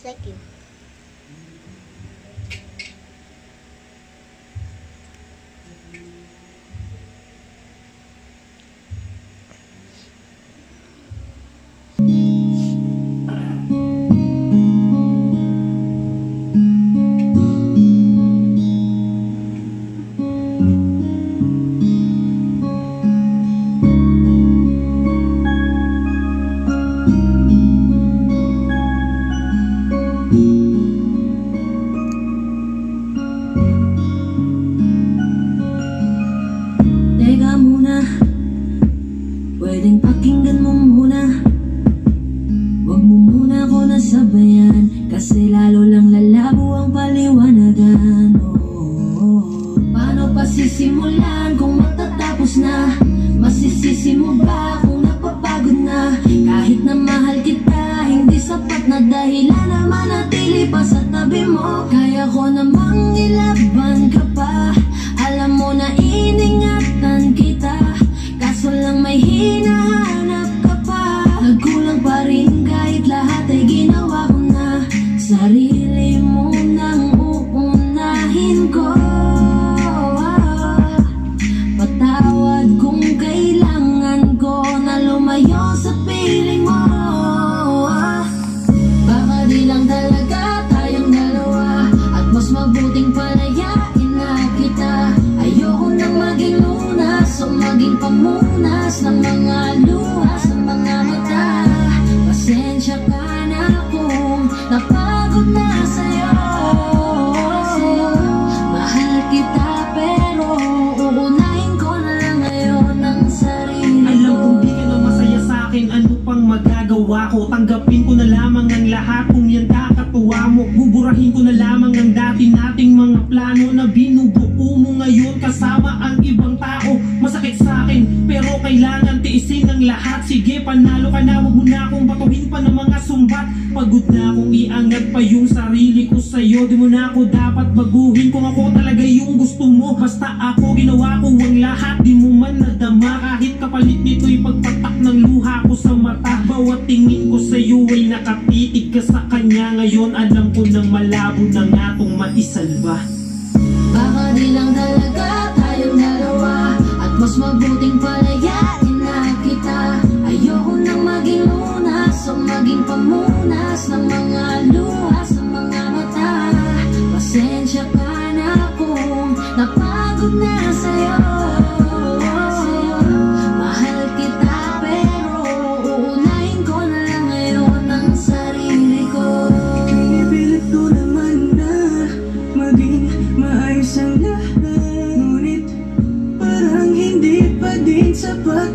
just like you. Teka muna, pwedeng pakinggan mo muna. Huwag mo muna ako nasabayan, kasi lalo lang lalabo ang paliwanagan. Paano pa sisimulan kung matatapos na? Masisisi mo ba kung napapagod na? Kahit na mahal kita, hindi sapat na dahilan na manatili pa sa tabi mo. Kaya ko namang ilaban ka pa, alam mo na iningatan kita, kaso lang may hinahanap ka pa. Nagkulang pa rin kahit lahat ay ginawa ko na. Sarili mo nang uunahin ko. Patawad kung kailangan ko na lumayo sa piling mo. Baka di lang talaga tayong dalawa, at mas mabuting palayain na kita. Ayoko nang maging lunas o maging pamunas ng mga luha sa mga mata. Pasensya ka na kung napagod na sa'yo. Mahal kita pero uunahin ko na lang ngayon ang sarili ko. Alam kong di ka na masaya sa'kin, ano pang magagawa ko? Tanggapin ko na lamang ang lahat kung yan kakatuwa mo. Buburahin ko na lamang ang dati nating mga plano na binubuo mo ngayon kasama ang ibang tao. Masakit sa'kin pero kailangan tiisin ang lahat. Sige, panalo ka na, wag mo na akong batuhin pa ng mga sumbat. Pagod na akong iangat pa yung sarili ko sa'yo. Di mo na ako dapat baguhin kung ako talaga yung gusto mo. Basta ako, ginawa ko ang lahat, di mo man nadama. Kahit kapalit nito'y pagpatak ng luha ko sa mata. Bawat tingin ko sa'yo ay nakatitig ka sa kanya. Ngayon alam ko nang malabo na nga tong maisalba. Baka di lang talaga tayong dalawa, at mas mabuting palayain na kita. Ayoko nang maging lunas o maging pamunas ng mga luha sa mga mata. Pasensya ka na kung napagod na sa'yo. Mahal kita pero uunahin ko na lang ngayon ang sarili ko. Pinipilit ko naman na maging maayos ang lahat, ngunit parang hindi pa din sapat